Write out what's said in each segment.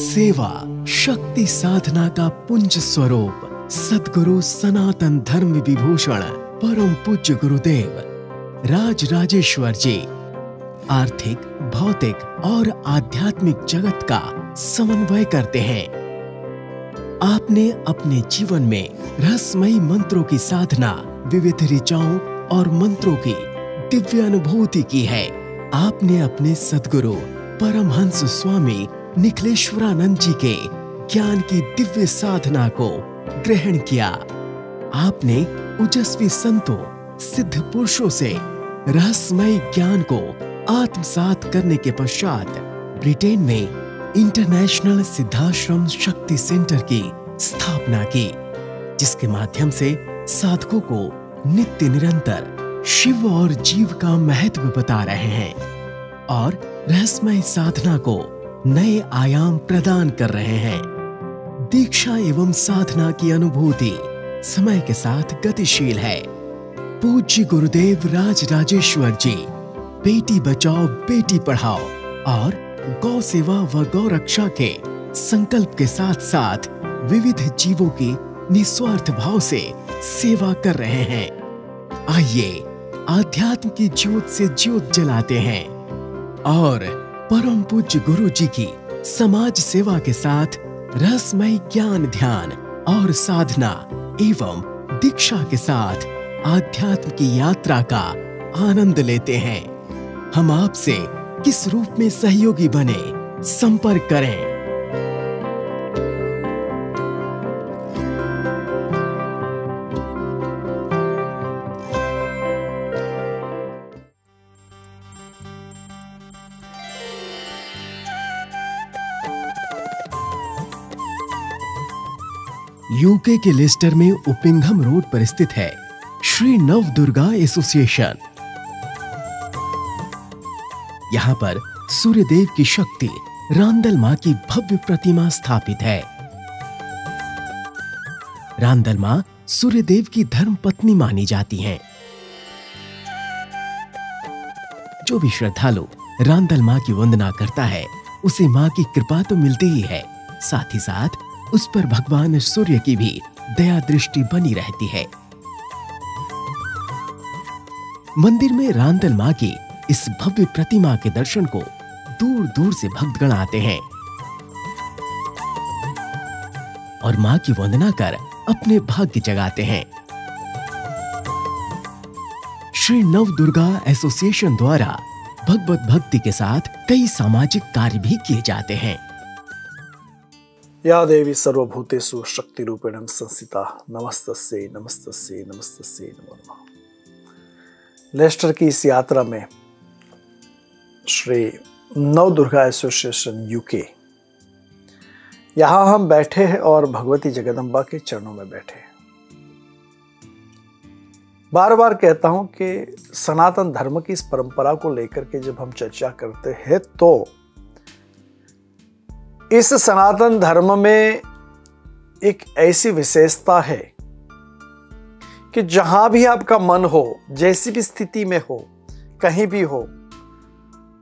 सेवा शक्ति साधना का पुंज स्वरूप सद्गुरु सनातन धर्म विभूषण परम पूज्य गुरुदेव राज राजेश्वर जी आर्थिक, भौतिक और आध्यात्मिक जगत का समन्वय करते हैं। आपने अपने जीवन में रहस्यमयी मंत्रों की साधना, विविध ऋचाओं और मंत्रों की दिव्य अनुभूति की है। आपने अपने सद्गुरु परमहंस स्वामी निखिलेश्वरानंद जी के ज्ञान की दिव्य साधना को ग्रहण किया। आपने ओजस्वी संतों, सिद्ध पुरुषों से रहस्यमय ज्ञान को आत्मसात करने के पश्चात ब्रिटेन में इंटरनेशनल सिद्धाश्रम शक्ति सेंटर की स्थापना की, जिसके माध्यम से साधकों को नित्य निरंतर शिव और जीव का महत्व बता रहे हैं और रहस्यमय साधना को नए आयाम प्रदान कर रहे हैं। दीक्षा एवं साधना की अनुभूति समय के साथ गतिशील है। पूज्य गुरुदेव राज राजेश्वर जी बेटी बचाओ बेटी पढ़ाओ और गौ सेवा व गौ रक्षा के संकल्प के साथ साथ विविध जीवों की निस्वार्थ भाव से सेवा कर रहे हैं। आइए आध्यात्म की ज्योत से ज्योत जलाते हैं और परम पूज्य गुरु जी की समाज सेवा के साथ रहस्यमय ज्ञान, ध्यान और साधना एवं दीक्षा के साथ आध्यात्म की यात्रा का आनंद लेते हैं। हम आपसे किस रूप में सहयोगी बने, संपर्क करें। यूके के लेस्टर में उपिंघम रोड पर स्थित है श्री नवदुर्गा एसोसिएशन। यहाँ पर सूर्यदेव की शक्ति रांदल मां की भव्य प्रतिमा स्थापित है। रांदल मां सूर्यदेव की धर्म पत्नी मानी जाती हैं। जो भी श्रद्धालु रांदल मां की वंदना करता है उसे मां की कृपा तो मिलती ही है, साथ ही साथ उस पर भगवान सूर्य की भी दया दृष्टि बनी रहती है। मंदिर में रांदल मां की इस भव्य प्रतिमा के दर्शन को दूर दूर से भक्तगण आते हैं और मां की वंदना कर अपने भाग्य जगाते हैं। श्री नवदुर्गा एसोसिएशन द्वारा भगवत भक्ति के साथ कई सामाजिक कार्य भी किए जाते हैं। या देवी सर्वभूतेषु शक्ति रूपेण संस्थिता नमस्तस्यै नमस्तस्यै नमस्तस्यै नमो नमः। लेस्टर की इस यात्रा में श्री नवदुर्गा एसोसिएशन यूके, यहाँ हम बैठे हैं और भगवती जगदम्बा के चरणों में बैठे हैं। बार बार कहता हूं कि सनातन धर्म की इस परंपरा को लेकर के जब हम चर्चा करते हैं तो इस सनातन धर्म में एक ऐसी विशेषता है कि जहां भी आपका मन हो, जैसी भी स्थिति में हो, कहीं भी हो,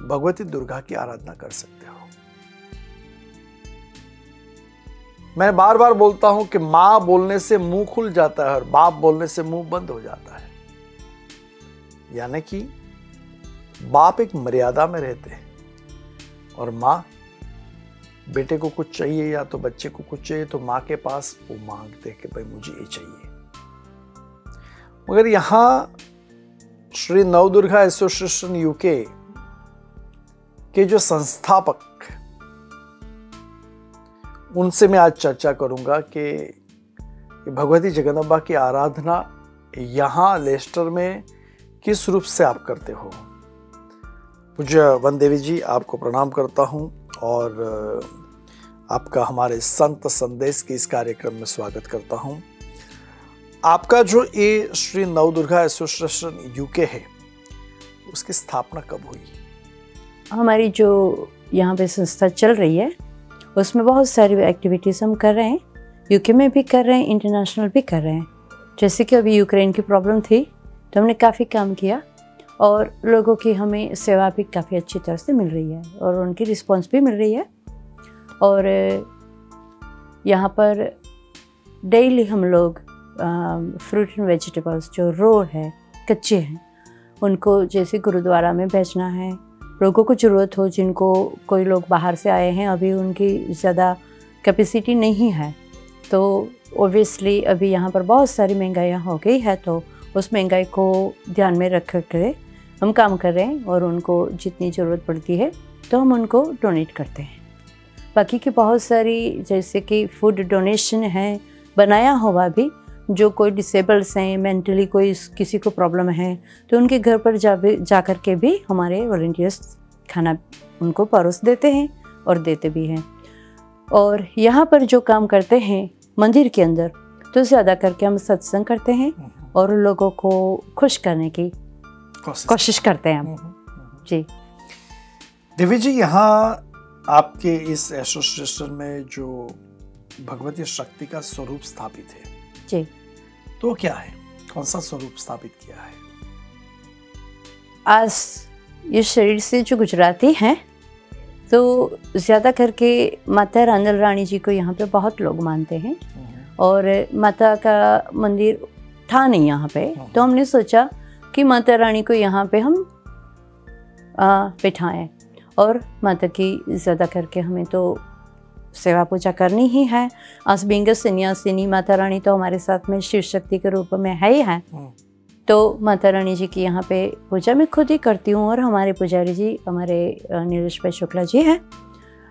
भगवती दुर्गा की आराधना कर सकते हो। मैं बार बार बोलता हूं कि मां बोलने से मुंह खुल जाता है और बाप बोलने से मुंह बंद हो जाता है। यानी कि बाप एक मर्यादा में रहते हैं और मां, बेटे को कुछ चाहिए या तो बच्चे को कुछ चाहिए तो मां के पास वो मांगते कि भाई मुझे ये चाहिए। मगर यहां श्री नवदुर्गा एसोसिएशन यूके के जो संस्थापक, उनसे मैं आज चर्चा करूंगा कि भगवती जगदम्बा की आराधना यहां लेस्टर में किस रूप से आप करते हो। पूज्य वन देवी जी, आपको प्रणाम करता हूं और आपका हमारे संत संदेश के इस कार्यक्रम में स्वागत करता हूं। आपका जो ये श्री नवदुर्गा एसोसिएशन यूके है, उसकी स्थापना कब हुई? हमारी जो यहाँ पे संस्था चल रही है उसमें बहुत सारी एक्टिविटीज़ हम कर रहे हैं। यूके में भी कर रहे हैं, इंटरनेशनल भी कर रहे हैं। जैसे कि अभी यूक्रेन की प्रॉब्लम थी तो हमने काफ़ी काम किया और लोगों की हमें सेवा भी काफ़ी अच्छी तरह से मिल रही है और उनकी रिस्पांस भी मिल रही है। और यहाँ पर डेली हम लोग फ्रूट एंड वेजिटेबल्स जो रो है, कच्चे हैं, उनको जैसे गुरुद्वारा में भेजना है। लोगों को ज़रूरत हो, जिनको कोई लोग बाहर से आए हैं, अभी उनकी ज़्यादा कैपेसिटी नहीं है, तो ओबियसली अभी यहाँ पर बहुत सारी महंगाइयाँ हो गई है, तो उस महंगाई को ध्यान में रख कर हम काम कर रहे हैं और उनको जितनी ज़रूरत पड़ती है तो हम उनको डोनेट करते हैं। बाकी की बहुत सारी जैसे कि फूड डोनेशन है, बनाया हुआ भी, जो कोई डिसेबल्स हैं, मेंटली कोई किसी को प्रॉब्लम है, तो उनके घर पर जा कर के भी हमारे वॉलंटियर्स खाना उनको परोस देते हैं और देते भी हैं। और यहाँ पर जो काम करते हैं मंदिर के अंदर, तो ज़्यादा करके हम सत्संग करते हैं और लोगों को खुश करने की कोशिश करते हैं हम। जी देवी जी, यहाँ आपके इस एसोसिएशन में जो भगवती शक्ति का स्वरूप स्थापित है जी, तो क्या है, कौन सा स्वरूप स्थापित किया है? आज ये शरीर से जो गुजराती हैं तो ज़्यादा करके माता रांदल रानी जी को यहाँ पे बहुत लोग मानते हैं और माता का मंदिर था नहीं यहाँ पे, तो हमने सोचा कि माता रानी को यहाँ पे हम बिठाएं और माता की ज़्यादा करके हमें तो सेवा पूजा करनी ही है। आज बीइंग अ सन्यासिनी, माता रानी तो हमारे साथ में शिव शक्ति के रूप में है ही है, तो माता रानी जी की यहाँ पे पूजा मैं खुद ही करती हूँ और हमारे पुजारी जी, हमारे नीलेश भाई शुक्ला जी हैं,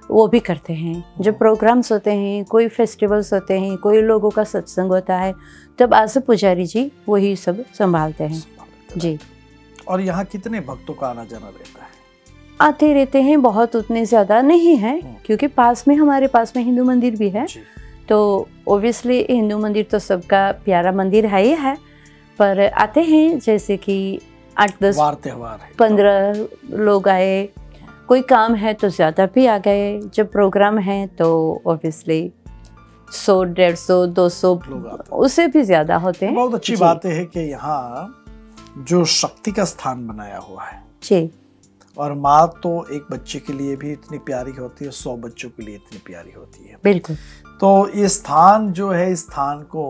वो भी करते हैं। जब प्रोग्राम्स होते हैं, कोई फेस्टिवल्स होते हैं, कोई लोगों का सत्संग होता है, तब आज पुजारी जी वही सब संभालते हैं जी। और यहाँ कितने भक्तों का आना जाना रहता है? आते रहते हैं, बहुत उतने ज़्यादा नहीं है क्योंकि पास में, हमारे पास में हिंदू मंदिर भी है, तो ओबियसली हिंदू मंदिर तो सबका प्यारा मंदिर है ही है, पर आते हैं जैसे कि 8-10 त्योहार है, 15 लोग आए, कोई काम है तो ज़्यादा भी आ गए, जब प्रोग्राम है तो ओबियसली 100, 150, 200 उससे भी ज़्यादा होते हैं। बहुत अच्छी बात है कि यहाँ जो शक्ति का स्थान बनाया हुआ है जी, और माँ तो एक बच्चे के लिए भी इतनी प्यारी होती है, 100 बच्चों के लिए इतनी प्यारी होती है। बिल्कुल। तो ये स्थान जो है, इस स्थान को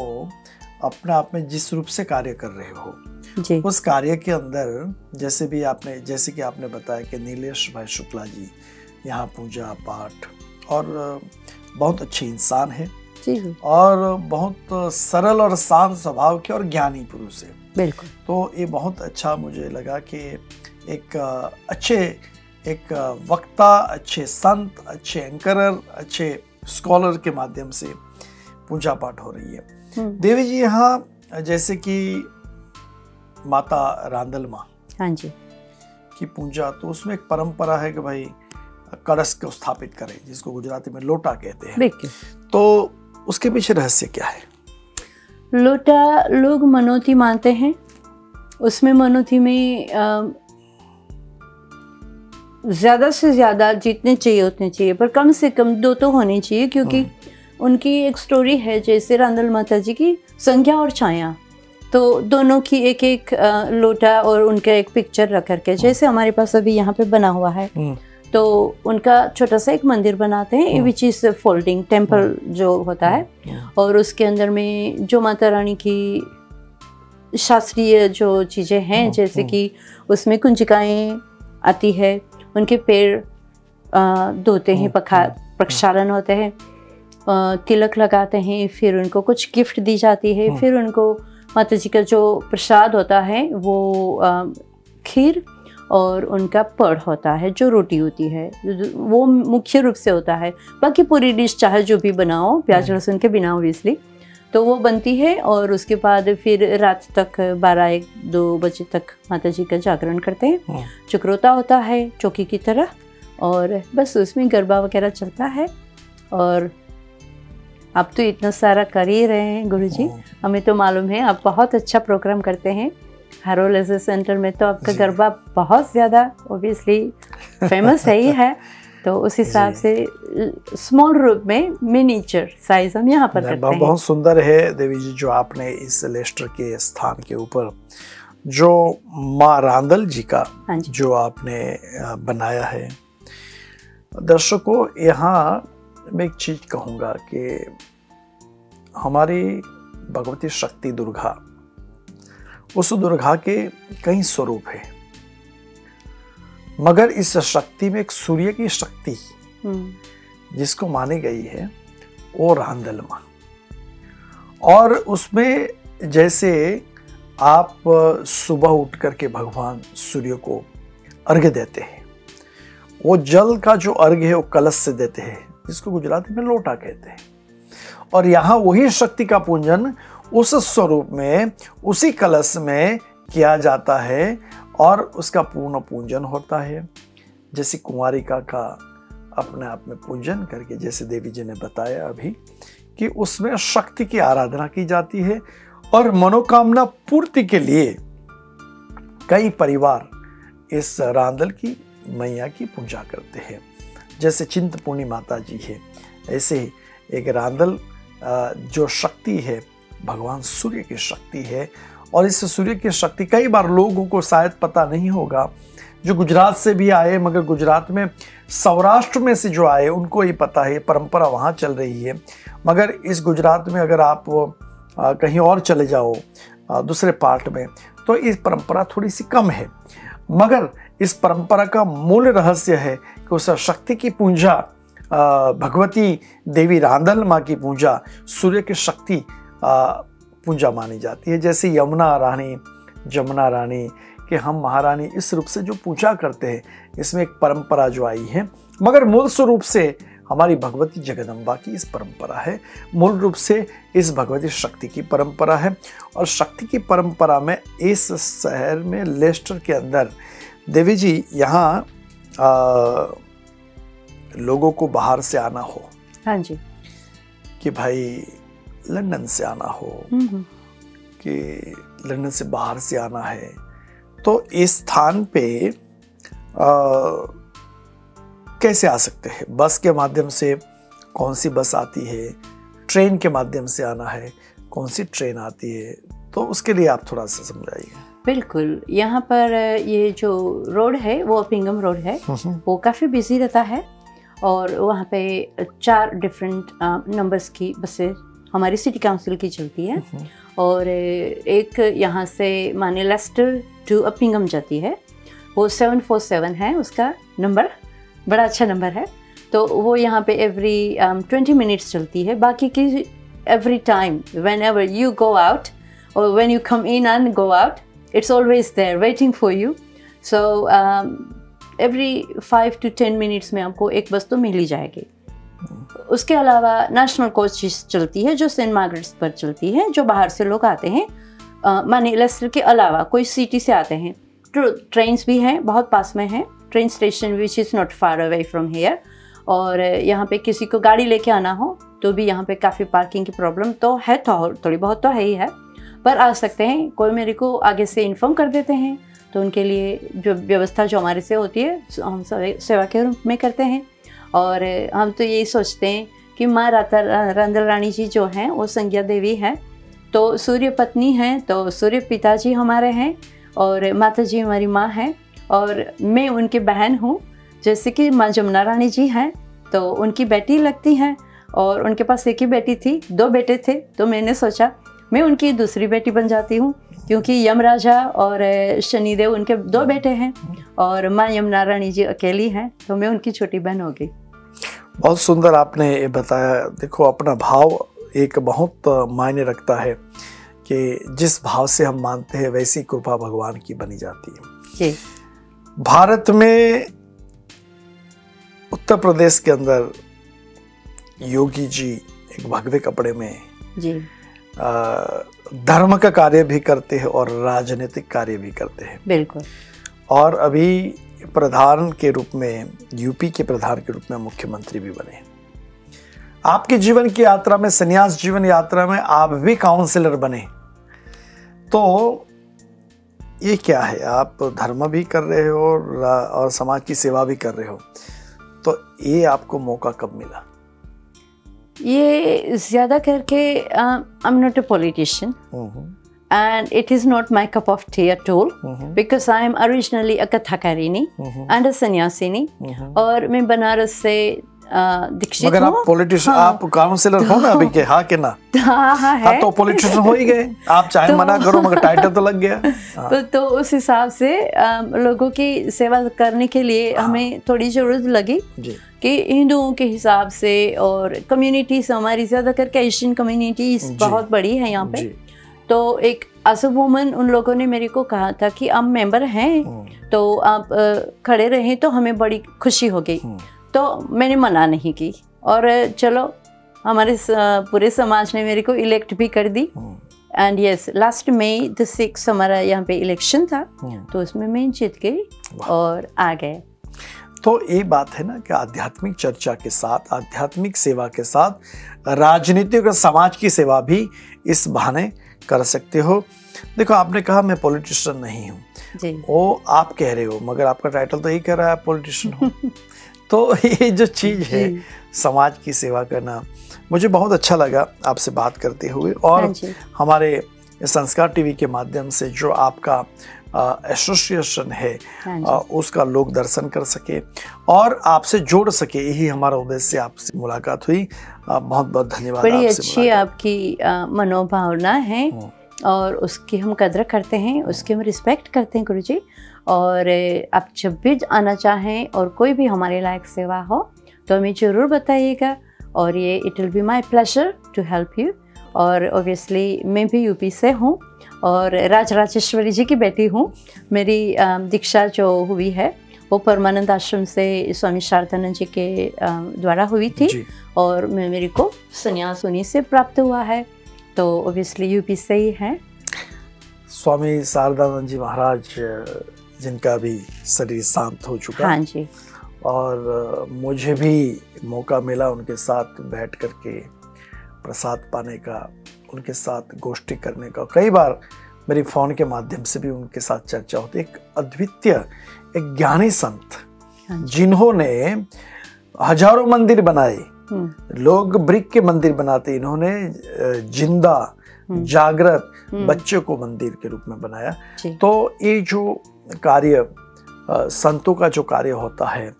अपने आप में जिस रूप से कार्य कर रहे हो जी, उस कार्य के अंदर जैसे कि आपने बताया कि नीलेश भाई शुक्ला जी यहाँ पूजा पाठ और बहुत अच्छे इंसान है जी, और बहुत सरल और शांत स्वभाव के और ज्ञानी पुरुष है। बिल्कुल। तो ये बहुत अच्छा मुझे लगा कि एक वक्ता, अच्छे संत, अच्छे एंकरर, अच्छे स्कॉलर के माध्यम से पूजा पाठ हो रही है। देवी जी, यहाँ जैसे कि माता रांदल माँ हाँ जी की पूजा, तो उसमें एक परंपरा है कि भाई कलश को स्थापित करें, जिसको गुजराती में लोटा कहते हैं। तो उसके पीछे रहस्य क्या है? लोटा लोग मनोती मानते हैं, उसमें मनोती में ज़्यादा से ज़्यादा जितने चाहिए उतने चाहिए, पर कम से कम 2 तो होने चाहिए, क्योंकि उनकी एक स्टोरी है जैसे रांदल माता जी की संज्ञा और छाया, तो दोनों की एक एक लोटा और उनका एक पिक्चर रख करके, जैसे हमारे पास अभी यहाँ पे बना हुआ है, तो उनका छोटा सा एक मंदिर बनाते हैं, विच इज फोल्डिंग टेम्पल जो होता है, और उसके अंदर में जो माता रानी की शास्त्रीय जो चीज़ें हैं, जैसे कि उसमें कुंजिकाएँ आती है, उनके पैर धोते हैं, प्रक्षालन होते हैं, तिलक लगाते हैं, फिर उनको कुछ गिफ्ट दी जाती है, फिर उनको माता जी का जो प्रसाद होता है वो खीर और उनका पड़ होता है, जो रोटी होती है वो मुख्य रूप से होता है, बाकी पूरी डिश चाहे जो भी बनाओ प्याज लहसुन के बिना ऑब्वियसली, तो वो बनती है। और उसके बाद फिर रात तक 12-1-2 बजे तक माता जी का जागरण करते हैं, चक्रोता होता है चौकी की तरह, और बस उसमें गरबा वगैरह चलता है। और आप तो इतना सारा कर ही रहे हैं गुरुजी, हमें तो मालूम है आप बहुत अच्छा प्रोग्राम करते हैं। हारो लेजर सेंटर में तो आपका गरबा बहुत ज़्यादा ऑब्वियसली फेमस है ही है, तो उस हिसाब से स्मॉल रूप में मिनीचर साइज हम यहाँ पर करते हैं। बहुत सुंदर है देवी जी जो आपने इस लेस्टर के स्थान के ऊपर जो माँ रांदल जी का जो आपने बनाया है। दर्शकों, यहाँ मैं एक चीज कहूँगा कि हमारी भगवती शक्ति दुर्गा, उस दुर्गा के कई स्वरूप है, मगर इस शक्ति में एक सूर्य की शक्ति जिसको मानी गई है वो रांदल माँ। और उसमें जैसे आप सुबह उठ करके भगवान सूर्य को अर्घ्य देते हैं, वो जल का जो अर्घ्य है वो कलश से देते हैं, जिसको गुजराती में लोटा कहते हैं। और यहाँ वही शक्ति का पूजन उस स्वरूप में, उसी कलश में किया जाता है और उसका पूर्ण पूजन होता है। जैसे कुंवारिका का अपने आप में पूजन करके, जैसे देवी जी ने बताया अभी, कि उसमें शक्ति की आराधना की जाती है और मनोकामना पूर्ति के लिए कई परिवार इस रांदल की मैया की पूजा करते हैं। जैसे चिंतपूर्णी माता जी है, ऐसे एक रांदल जो शक्ति है भगवान सूर्य की शक्ति है। और इस सूर्य की शक्ति कई बार लोगों को शायद पता नहीं होगा, जो गुजरात से भी आए, मगर गुजरात में सौराष्ट्र में से जो आए उनको ये पता है, परंपरा वहाँ चल रही है। मगर इस गुजरात में अगर आप कहीं और चले जाओ दूसरे पार्ट में, तो इस परंपरा थोड़ी सी कम है। मगर इस परंपरा का मूल रहस्य है कि उस शक्ति की पूजा, भगवती देवी रांदल माँ की पूजा, सूर्य की शक्ति पूजा मानी जाती है। जैसे यमुना रानी, जमुना रानी कि हम महारानी इस रूप से जो पूजा करते हैं, इसमें एक परंपरा जो आई है, मगर मूल स्वरूप से हमारी भगवती जगदम्बा की इस परंपरा है। मूल रूप से इस भगवती शक्ति की परंपरा है। और शक्ति की परंपरा में इस शहर में लेस्टर के अंदर देवी जी यहाँ लोगों को बाहर से आना हो, हाँ जी, कि भाई लंदन से आना हो, कि लंदन से बाहर से आना है, तो इस स्थान पे कैसे आ सकते हैं? बस के माध्यम से, कौन सी बस आती है? ट्रेन के माध्यम से आना है, कौन सी ट्रेन आती है? तो उसके लिए आप थोड़ा सा समझाइए। बिल्कुल, यहाँ पर ये जो रोड है वो अपिंगम रोड है, वो काफ़ी बिजी रहता है और वहाँ पे 4 डिफरेंट नंबर्स की बसें हमारी सिटी काउंसिल की चलती है। और एक यहाँ से माने लेस्टर टू अपिंगम जाती है, वो 747 है उसका नंबर, बड़ा अच्छा नंबर है। तो वो यहाँ पे एवरी 20 मिनट्स चलती है। बाकी की every time whenever you go out और when you come in and go out, it's always there waiting for you. So every 5 to 10 minutes में आपको एक बस तो मिल ही जाएगी। उसके अलावा नेशनल कोचेस चलती है जो सेंट मार्गरेट्स पर चलती है, जो बाहर से लोग आते हैं, माने लेस्टर के अलावा कोई सिटी से आते हैं। ट्रेन्स भी हैं, बहुत पास में है train station which is not far away from here. और यहाँ पे किसी को गाड़ी लेके आना हो तो भी यहाँ पे काफ़ी पार्किंग की प्रॉब्लम तो है, थोड़ी बहुत तो है ही है, पर आ सकते हैं। कोई मेरे को आगे से इन्फॉर्म कर देते हैं तो उनके लिए जो व्यवस्था जो हमारे से होती है हम सेवा के रूप में करते हैं। और हम तो यही सोचते हैं कि माँ रांदल रानी जी जो हैं वो संज्ञा देवी हैं, तो सूर्य पत्नी हैं, तो सूर्य पिताजी हमारे हैं और माता जी हमारी माँ हैं और मैं उनकी बहन हूँ। जैसे कि माँ जमुना रानी जी हैं तो उनकी बेटी लगती हैं और उनके पास एक ही बेटी थी, 2 बेटे थे, तो मैंने सोचा मैं उनकी दूसरी बेटी बन जाती हूँ, क्योंकि यमराजा और शनिदेव उनके 2 बेटे हैं और माँ यमुना रानी जी अकेली हैं, तो मैं उनकी छोटी बहन हो गई। बहुत सुंदर आपने ये बताया। देखो, अपना भाव एक बहुत मायने रखता है कि जिस भाव से हम मानते हैं वैसी कृपा भगवान की बनी जाती है जी। भारत में उत्तर प्रदेश के अंदर योगी जी एक भगवे कपड़े में जी धर्म का कार्य भी करते हैं और राजनीतिक कार्य भी करते हैं। बिल्कुल। और अभी प्रधान के रूप में, यूपी के प्रधान के रूप में मुख्यमंत्री भी बने। आपके जीवन की यात्रा में, संन्यास जीवन यात्रा में आप भी काउंसलर बने, तो ये क्या है? आप धर्म भी कर रहे हो और समाज की सेवा भी कर रहे हो, तो ये आपको मौका कब मिला? ये ज़्यादा करके I am not a politician and it is not my cup of tea at all because I am originally a Kathakarini and a Sannyasini और मैं बनारस से दीक्षित हूँ। मगर आप पॉलिटिशियन, आप काउंसिलर हो ना अभी के? हाँ के ना? हाँ है। हाँ तो पॉलिटिशियन हो ही गए आप, चाहे मना करो मगर टाइटल तो लग गया। तो उस हिसाब से लोगों की सेवा करने के लिए हमें थोड़ी जरूरत लगी कि हिंदुओं के हिसाब से, और कम्युनिटीज हमारी ज़्यादा करके एशियन कम्युनिटीज बहुत बड़ी है यहाँ पे। तो एक एज अ वुमन उन लोगों ने मेरे को कहा था कि आप मेंबर हैं तो आप खड़े रहें, तो हमें बड़ी खुशी हो गई। तो मैंने मना नहीं की और चलो हमारे पूरे समाज ने मेरे को इलेक्ट भी कर दी। And yes, last May the 6 हमारा यहाँ पे इलेक्शन था, तो उसमें मैं जीत गई और आ गए। तो ये बात है ना कि आध्यात्मिक चर्चा के साथ, आध्यात्मिक सेवा के साथ राजनीतिक और समाज की सेवा भी इस बहाने कर सकते हो। देखो, आपने कहा मैं पॉलिटिशियन नहीं हूँ, वो आप कह रहे हो, मगर आपका टाइटल तो यही कह रहा है आप पॉलिटिशियन हो। तो ये जो चीज़ है समाज की सेवा करना, मुझे बहुत अच्छा लगा आपसे बात करते हुए, और हमारे संस्कार टीवी के माध्यम से जो आपका एसोसिएशन है उसका लोग दर्शन कर सके और आपसे जोड़ सके, यही हमारा उद्देश्य। आपसे मुलाकात हुई, बहुत बहुत धन्यवाद। बड़ी अच्छी आपकी मनोभावना है और उसकी हम कदर करते हैं, उसकी हम रिस्पेक्ट करते हैं गुरुजी। और आप जब भी आना चाहें और कोई भी हमारे लायक सेवा हो तो हमें ज़रूर बताइएगा, और ये it will be my pleasure to help you. और ऑब्वियसली मैं भी यूपी से हूँ और राजराजेश्वरी जी की बेटी हूँ। मेरी दीक्षा जो हुई है वो परमानंद आश्रम से स्वामी शारदानंद जी के द्वारा हुई थी, और मेरे को संन्यास उन्हीं से प्राप्त हुआ है, तो ऑब्वियसली यूपी से ही है। स्वामी शारदानंद जी महाराज जिनका भी शरीर शांत हो चुका। हाँ जी। और मुझे भी मौका मिला उनके साथ बैठ करके प्रसाद पाने का, उनके साथ गोष्ठी करने का। कई बार मेरी फ़ोन के माध्यम से भी उनके साथ चर्चा होती। एक अद्वितीय, एक ज्ञानी संत जिन्होंने हजारों मंदिर बनाए। लोग ब्रिक के मंदिर बनाते, इन्होंने जिंदा जागृत बच्चे को मंदिर के रूप में बनाया। तो ये जो कार्य संतों का जो कार्य होता है,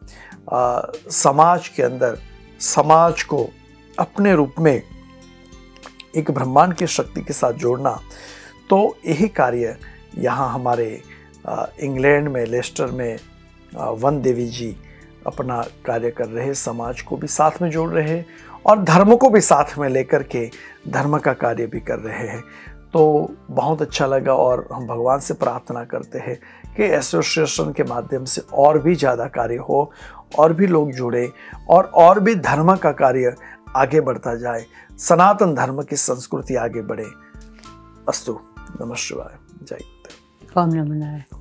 समाज के अंदर समाज को अपने रूप में एक ब्रह्मांड की शक्ति के साथ जोड़ना, तो यही कार्य यहाँ हमारे इंग्लैंड में लेस्टर में वन देवी जी अपना कार्य कर रहे हैं, समाज को भी साथ में जोड़ रहे हैं और धर्म को भी साथ में लेकर के धर्म का कार्य भी कर रहे हैं। तो बहुत अच्छा लगा, और हम भगवान से प्रार्थना करते हैं कि एसोसिएशन के माध्यम से और भी ज़्यादा कार्य हो, और भी लोग जुड़े, और भी धर्म का कार्य आगे बढ़ता जाए, सनातन धर्म की संस्कृति आगे बढ़े। अस्तु। नमः शिवाय। जय गुरुदेव। ओम नमः नारायण।